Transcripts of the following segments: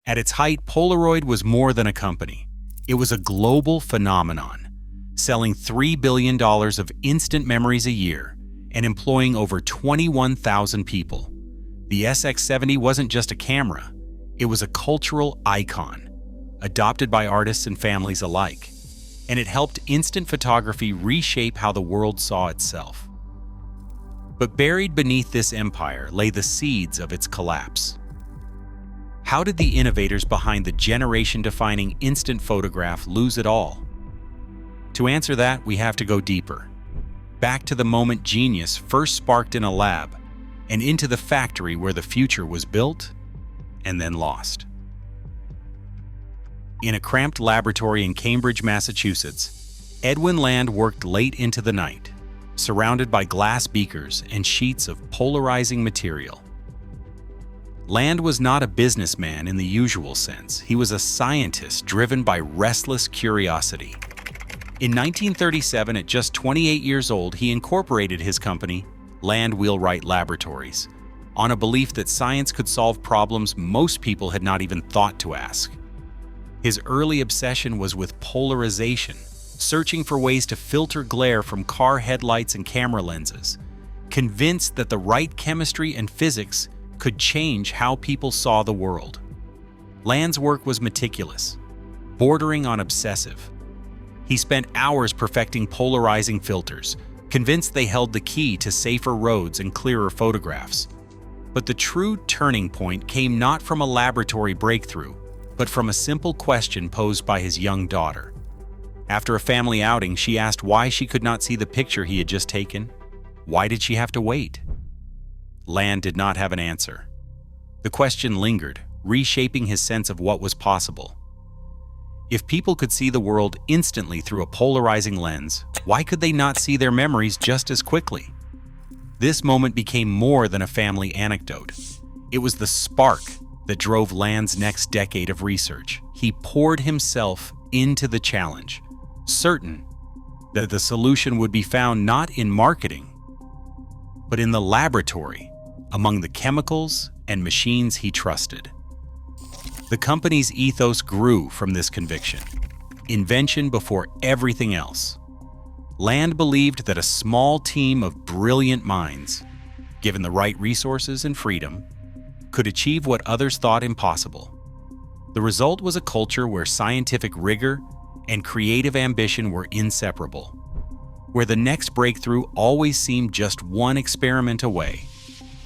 At its height, Polaroid was more than a company. It was a global phenomenon, selling $3 billion of instant memories a year and employing over 21,000 people. The SX70 wasn't just a camera, it was a cultural icon, adopted by artists and families alike, and it helped instant photography reshape how the world saw itself. But buried beneath this empire lay the seeds of its collapse. How did the innovators behind the generation-defining instant photograph lose it all? To answer that, we have to go deeper, back to the moment genius first sparked in a lab, and into the factory where the future was built and then lost. In a cramped laboratory in Cambridge, Massachusetts, Edwin Land worked late into the night, surrounded by glass beakers and sheets of polarizing material. Land was not a businessman in the usual sense. He was a scientist driven by restless curiosity. In 1937, at just 28 years old, he incorporated his company, Land Wheelwright Laboratories, on a belief that science could solve problems most people had not even thought to ask. His early obsession was with polarization, searching for ways to filter glare from car headlights and camera lenses, convinced that the right chemistry and physics could change how people saw the world. Land's work was meticulous, bordering on obsessive. He spent hours perfecting polarizing filters, convinced they held the key to safer roads and clearer photographs. But the true turning point came not from a laboratory breakthrough, but from a simple question posed by his young daughter. After a family outing, she asked why she could not see the picture he had just taken. Why did she have to wait? Land did not have an answer. The question lingered, reshaping his sense of what was possible. If people could see the world instantly through a polarizing lens, why could they not see their memories just as quickly? This moment became more than a family anecdote. It was the spark that drove Land's next decade of research. He poured himself into the challenge, certain that the solution would be found not in marketing, but in the laboratory, among the chemicals and machines he trusted. The company's ethos grew from this conviction: invention before everything else. Land believed that a small team of brilliant minds, given the right resources and freedom, could achieve what others thought impossible. The result was a culture where scientific rigor and creative ambition were inseparable, where the next breakthrough always seemed just one experiment away.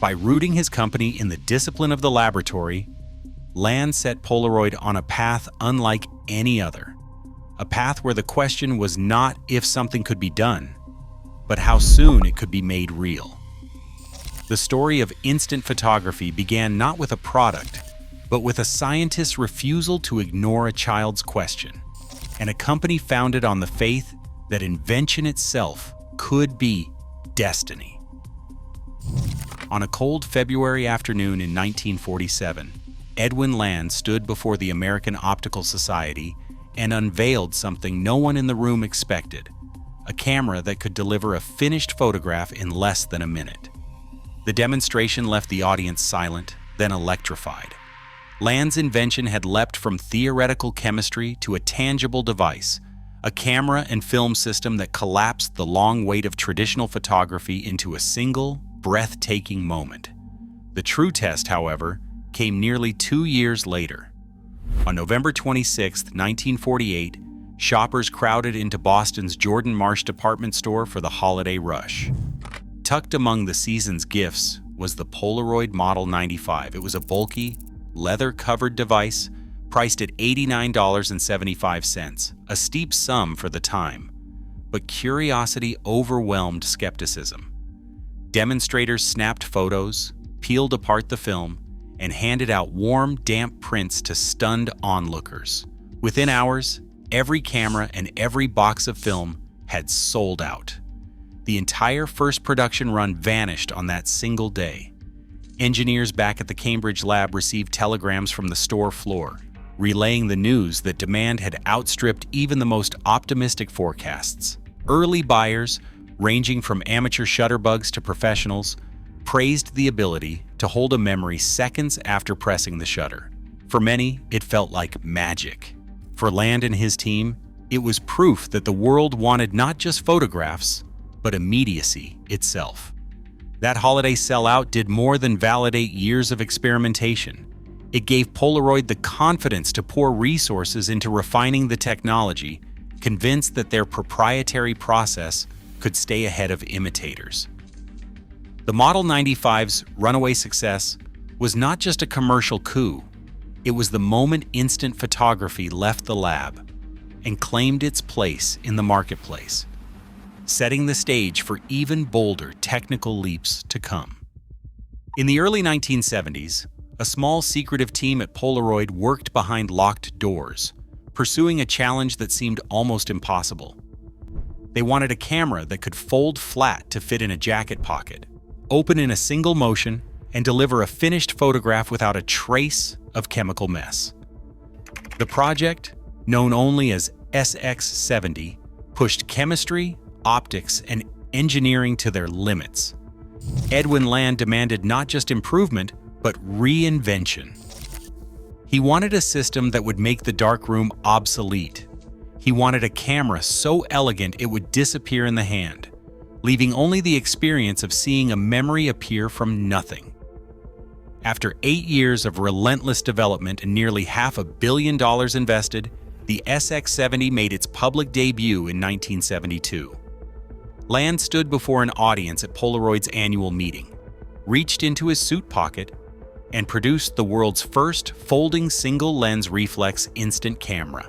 By rooting his company in the discipline of the laboratory, Land set Polaroid on a path unlike any other. A path where the question was not if something could be done, but how soon it could be made real. The story of instant photography began not with a product, but with a scientist's refusal to ignore a child's question, and a company founded on the faith that invention itself could be destiny. On a cold February afternoon in 1947, Edwin Land stood before the American Optical Society and unveiled something no one in the room expected: a camera that could deliver a finished photograph in less than a minute. The demonstration left the audience silent, then electrified. Land's invention had leapt from theoretical chemistry to a tangible device, a camera and film system that collapsed the long wait of traditional photography into a single, breathtaking moment. The true test, however, came nearly 2 years later. On November 26, 1948, shoppers crowded into Boston's Jordan Marsh department store for the holiday rush. Tucked among the season's gifts was the Polaroid Model 95. It was a bulky, leather-covered device priced at $89.75, a steep sum for the time. But curiosity overwhelmed skepticism. Demonstrators snapped photos, peeled apart the film, and handed out warm, damp prints to stunned onlookers. Within hours, every camera and every box of film had sold out. The entire first production run vanished on that single day. Engineers back at the Cambridge lab received telegrams from the store floor, relaying the news that demand had outstripped even the most optimistic forecasts. Early buyers, ranging from amateur shutterbugs to professionals, praised the ability to hold a memory seconds after pressing the shutter. For many, it felt like magic. For Land and his team, it was proof that the world wanted not just photographs, but immediacy itself. That holiday sellout did more than validate years of experimentation. It gave Polaroid the confidence to pour resources into refining the technology, convinced that their proprietary process could stay ahead of imitators. The Model 95's runaway success was not just a commercial coup. It was the moment instant photography left the lab and claimed its place in the marketplace, setting the stage for even bolder technical leaps to come. In the early 1970s, a small secretive team at Polaroid worked behind locked doors, pursuing a challenge that seemed almost impossible. They wanted a camera that could fold flat to fit in a jacket pocket, open in a single motion, and deliver a finished photograph without a trace of chemical mess. The project, known only as SX70, pushed chemistry, optics, and engineering to their limits. Edwin Land demanded not just improvement, but reinvention. He wanted a system that would make the darkroom obsolete. He wanted a camera so elegant it would disappear in the hand, leaving only the experience of seeing a memory appear from nothing. After 8 years of relentless development and nearly $500 million invested, the SX70 made its public debut in 1972. Land stood before an audience at Polaroid's annual meeting, reached into his suit pocket, and produced the world's first folding single-lens reflex instant camera.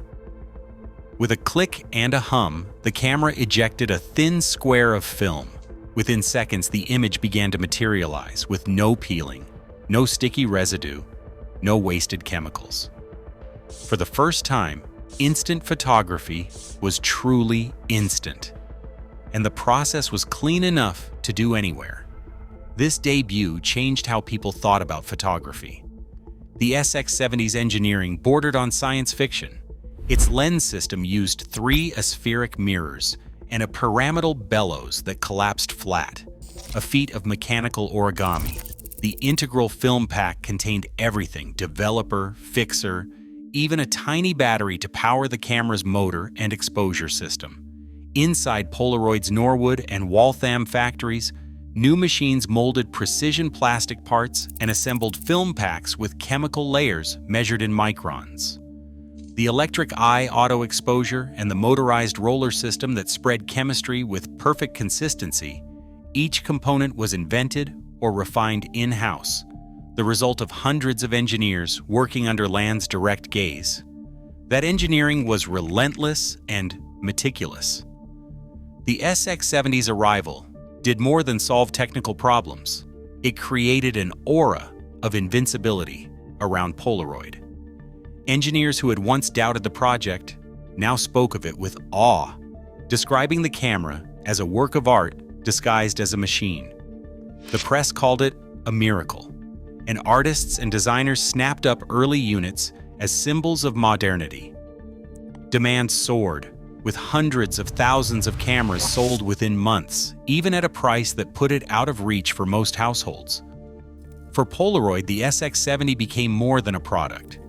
With a click and a hum, the camera ejected a thin square of film. Within seconds, the image began to materialize with no peeling, no sticky residue, no wasted chemicals. For the first time, instant photography was truly instant, and the process was clean enough to do anywhere. This debut changed how people thought about photography. The SX70's engineering bordered on science fiction. Its lens system used 3 aspheric mirrors and a pyramidal bellows that collapsed flat, a feat of mechanical origami. The integral film pack contained everything: developer, fixer, even a tiny battery to power the camera's motor and exposure system. Inside Polaroid's Norwood and Waltham factories, new machines molded precision plastic parts and assembled film packs with chemical layers measured in microns. The electric eye auto exposure and the motorized roller system that spread chemistry with perfect consistency, each component was invented or refined in-house, the result of hundreds of engineers working under Land's direct gaze. That engineering was relentless and meticulous. The SX70's arrival did more than solve technical problems. It created an aura of invincibility around Polaroid. Engineers who had once doubted the project now spoke of it with awe, describing the camera as a work of art disguised as a machine. The press called it a miracle, and artists and designers snapped up early units as symbols of modernity. Demand soared, with hundreds of thousands of cameras sold within months, even at a price that put it out of reach for most households. For Polaroid, the SX70 became more than a product.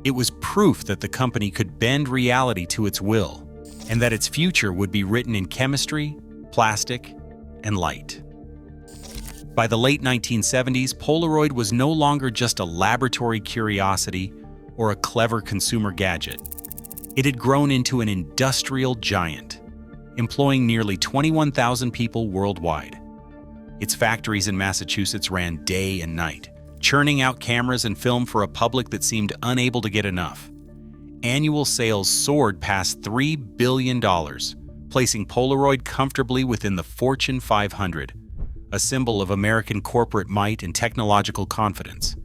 It was proof that the company could bend reality to its will, and that its future would be written in chemistry, plastic, and light. By the late 1970s, Polaroid was no longer just a laboratory curiosity or a clever consumer gadget. It had grown into an industrial giant, employing nearly 21,000 people worldwide. Its factories in Massachusetts ran day and night, churning out cameras and film for a public that seemed unable to get enough. Annual sales soared past $3 billion, placing Polaroid comfortably within the Fortune 500, a symbol of American corporate might and technological confidence.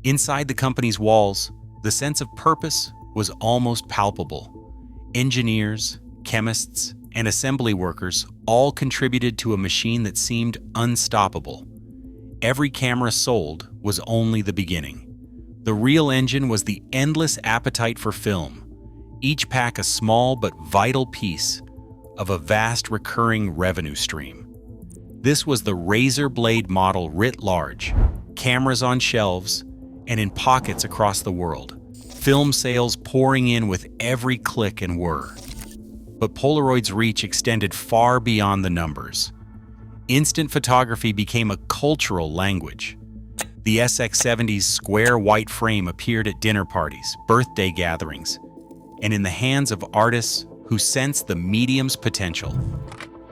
Inside the company's walls, the sense of purpose was almost palpable. Engineers, chemists, and assembly workers all contributed to a machine that seemed unstoppable. Every camera sold was only the beginning. The real engine was the endless appetite for film, each pack a small but vital piece of a vast recurring revenue stream. This was the razor blade model writ large, cameras on shelves, and in pockets across the world, film sales pouring in with every click and whir. But Polaroid's reach extended far beyond the numbers. Instant photography became a cultural language. The SX70's square white frame appeared at dinner parties, birthday gatherings, and in the hands of artists who sensed the medium's potential.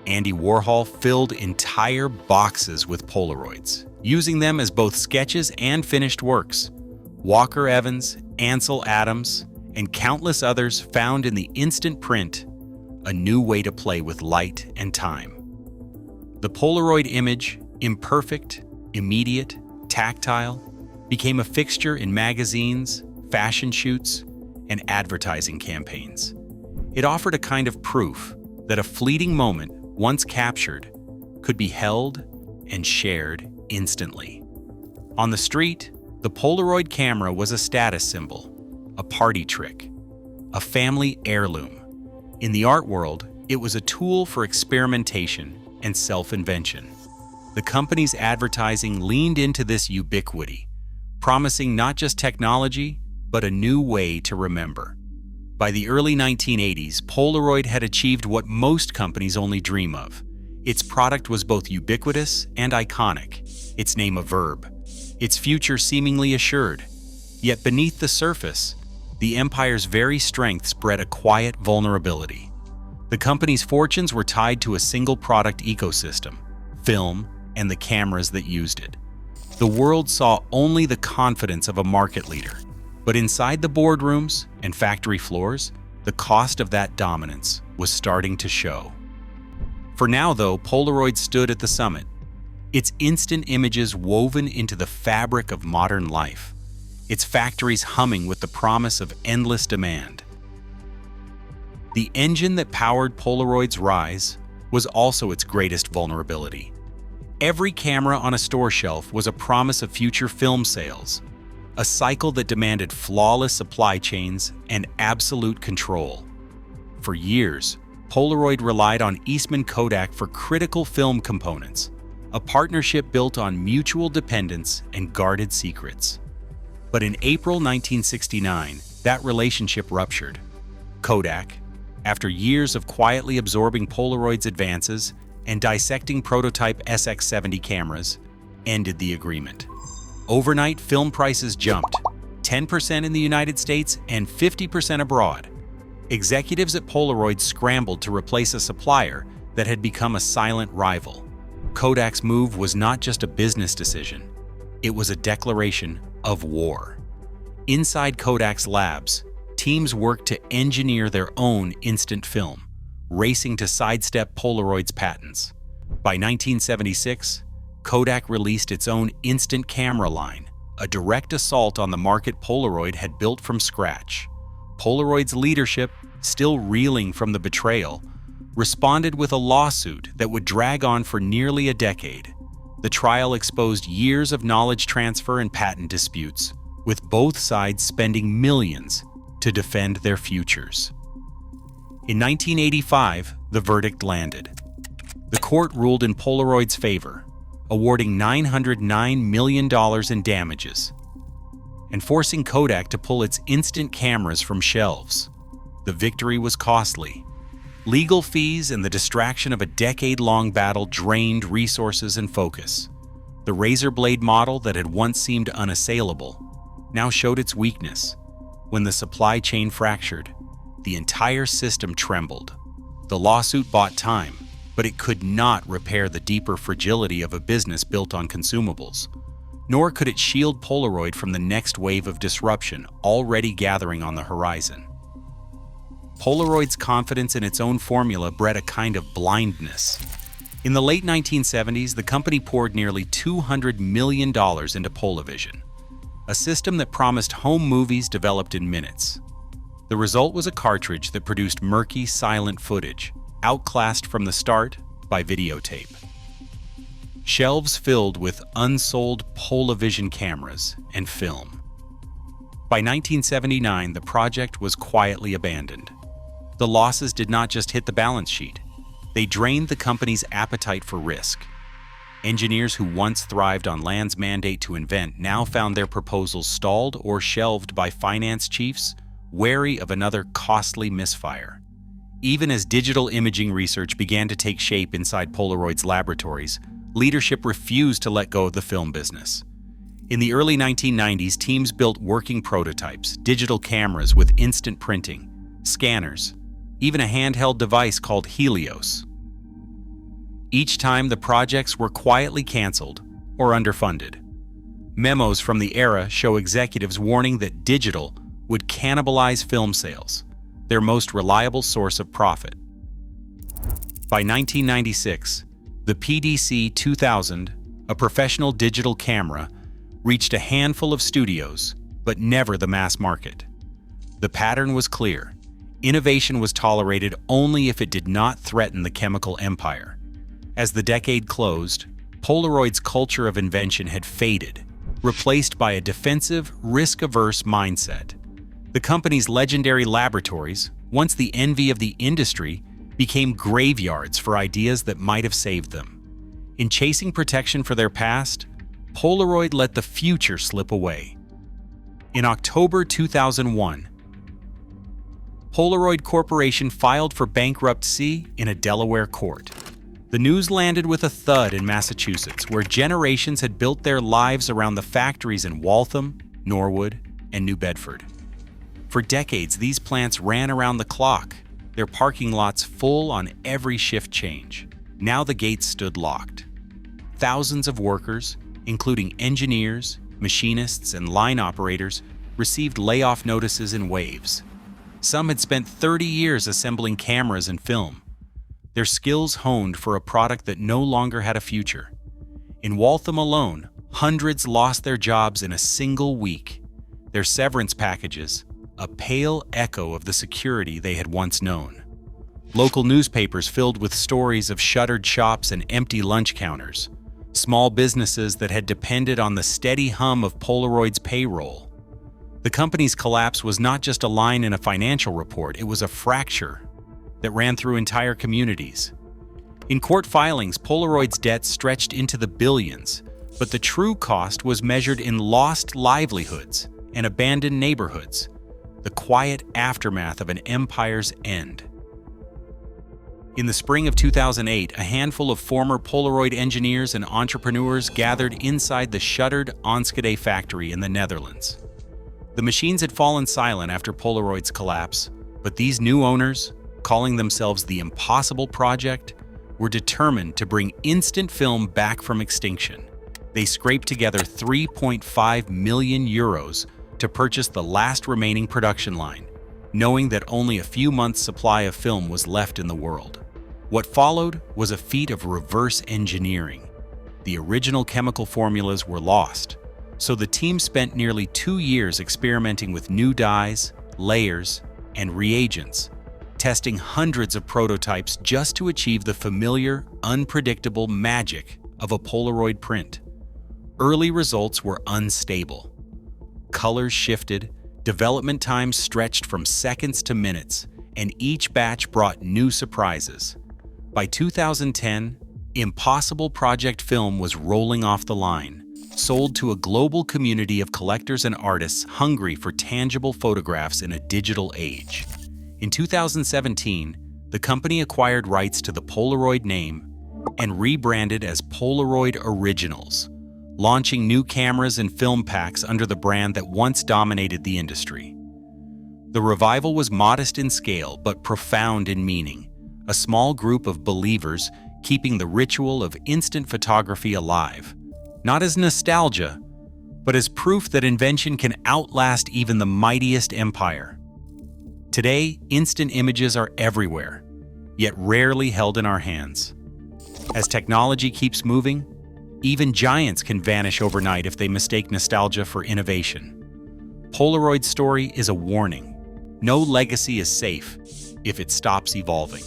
Andy Warhol filled entire boxes with Polaroids, using them as both sketches and finished works. Walker Evans, Ansel Adams, and countless others found in the instant print a new way to play with light and time. The Polaroid image, imperfect, immediate, tactile, became a fixture in magazines, fashion shoots, and advertising campaigns. It offered a kind of proof that a fleeting moment, once captured, could be held and shared instantly. On the street, the Polaroid camera was a status symbol, a party trick, a family heirloom. In the art world, it was a tool for experimentation and self-invention. The company's advertising leaned into this ubiquity, promising not just technology, but a new way to remember. By the early 1980s, Polaroid had achieved what most companies only dream of. Its product was both ubiquitous and iconic, its name a verb, its future seemingly assured. Yet beneath the surface, the empire's very strengths bred a quiet vulnerability. The company's fortunes were tied to a single product ecosystem, film, and the cameras that used it. The world saw only the confidence of a market leader, but inside the boardrooms and factory floors, the cost of that dominance was starting to show. For now, though, Polaroid stood at the summit, its instant images woven into the fabric of modern life, its factories humming with the promise of endless demand. The engine that powered Polaroid's rise was also its greatest vulnerability. Every camera on a store shelf was a promise of future film sales, a cycle that demanded flawless supply chains and absolute control. For years, Polaroid relied on Eastman Kodak for critical film components, a partnership built on mutual dependence and guarded secrets. But in April 1969, that relationship ruptured. Kodak, after years of quietly absorbing Polaroid's advances and dissecting prototype SX70 cameras, ended the agreement. Overnight, film prices jumped, 10% in the United States and 50% abroad. Executives at Polaroid scrambled to replace a supplier that had become a silent rival. Kodak's move was not just a business decision, it was a declaration of war. Inside Kodak's labs, teams worked to engineer their own instant film, racing to sidestep Polaroid's patents. By 1976, Kodak released its own instant camera line, a direct assault on the market Polaroid had built from scratch. Polaroid's leadership, still reeling from the betrayal, responded with a lawsuit that would drag on for nearly a decade. The trial exposed years of knowledge transfer and patent disputes, with both sides spending millions to defend their futures. In 1985, the verdict landed. The court ruled in Polaroid's favor, awarding $909 million in damages, and forcing Kodak to pull its instant cameras from shelves. The victory was costly. Legal fees and the distraction of a decade-long battle drained resources and focus. The razor blade model that had once seemed unassailable now showed its weakness. When the supply chain fractured, the entire system trembled. The lawsuit bought time, but it could not repair the deeper fragility of a business built on consumables. Nor could it shield Polaroid from the next wave of disruption already gathering on the horizon. Polaroid's confidence in its own formula bred a kind of blindness. In the late 1970s, the company poured nearly $200 million into Polavision, a system that promised home movies developed in minutes. The result was a cartridge that produced murky, silent footage, outclassed from the start by videotape. Shelves filled with unsold Polavision cameras and film. By 1979, the project was quietly abandoned. The losses did not just hit the balance sheet, they drained the company's appetite for risk. Engineers who once thrived on land's mandate to invent now found their proposals stalled or shelved by finance chiefs, wary of another costly misfire. Even as digital imaging research began to take shape inside Polaroid's laboratories, leadership refused to let go of the film business. In the early 1990s, teams built working prototypes, digital cameras with instant printing, scanners, even a handheld device called Helios. Each time, the projects were quietly canceled or underfunded. Memos from the era show executives warning that digital would cannibalize film sales, their most reliable source of profit. By 1996, the PDC 2000, a professional digital camera, reached a handful of studios, but never the mass market. The pattern was clear. Innovation was tolerated only if it did not threaten the chemical empire. As the decade closed, Polaroid's culture of invention had faded, replaced by a defensive, risk-averse mindset. The company's legendary laboratories, once the envy of the industry, became graveyards for ideas that might have saved them. In chasing protection for their past, Polaroid let the future slip away. In October 2001, Polaroid Corporation filed for bankruptcy in a Delaware court. The news landed with a thud in Massachusetts, where generations had built their lives around the factories in Waltham, Norwood, and New Bedford. For decades, these plants ran around the clock, their parking lots full on every shift change. Now the gates stood locked. Thousands of workers, including engineers, machinists, and line operators, received layoff notices in waves. Some had spent 30 years assembling cameras and film, their skills honed for a product that no longer had a future. In Waltham alone, hundreds lost their jobs in a single week, their severance packages a pale echo of the security they had once known. Local newspapers filled with stories of shuttered shops and empty lunch counters, small businesses that had depended on the steady hum of Polaroid's payroll. The company's collapse was not just a line in a financial report, it was a fracture that ran through entire communities. In court filings, Polaroid's debt stretched into the billions, but the true cost was measured in lost livelihoods and abandoned neighborhoods, the quiet aftermath of an empire's end. In the spring of 2008, a handful of former Polaroid engineers and entrepreneurs gathered inside the shuttered Enschede factory in the Netherlands. The machines had fallen silent after Polaroid's collapse, but these new owners, calling themselves the Impossible Project, were determined to bring instant film back from extinction. They scraped together 3.5 million euros to purchase the last remaining production line, knowing that only a few months' supply of film was left in the world. What followed was a feat of reverse engineering. The original chemical formulas were lost, so the team spent nearly 2 years experimenting with new dyes, layers, and reagents, testing hundreds of prototypes just to achieve the familiar, unpredictable magic of a Polaroid print. Early results were unstable. Colors shifted, development times stretched from seconds to minutes, and each batch brought new surprises. By 2010, Impossible Project film was rolling off the line, sold to a global community of collectors and artists hungry for tangible photographs in a digital age. In 2017, the company acquired rights to the Polaroid name and rebranded as Polaroid Originals, launching new cameras and film packs under the brand that once dominated the industry. The revival was modest in scale but profound in meaning, a small group of believers keeping the ritual of instant photography alive, not as nostalgia, but as proof that invention can outlast even the mightiest empire. Today, instant images are everywhere, yet rarely held in our hands. As technology keeps moving, even giants can vanish overnight if they mistake nostalgia for innovation. Polaroid's story is a warning. No legacy is safe if it stops evolving.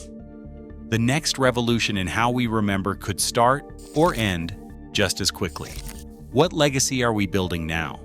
The next revolution in how we remember could start or end just as quickly. What legacy are we building now?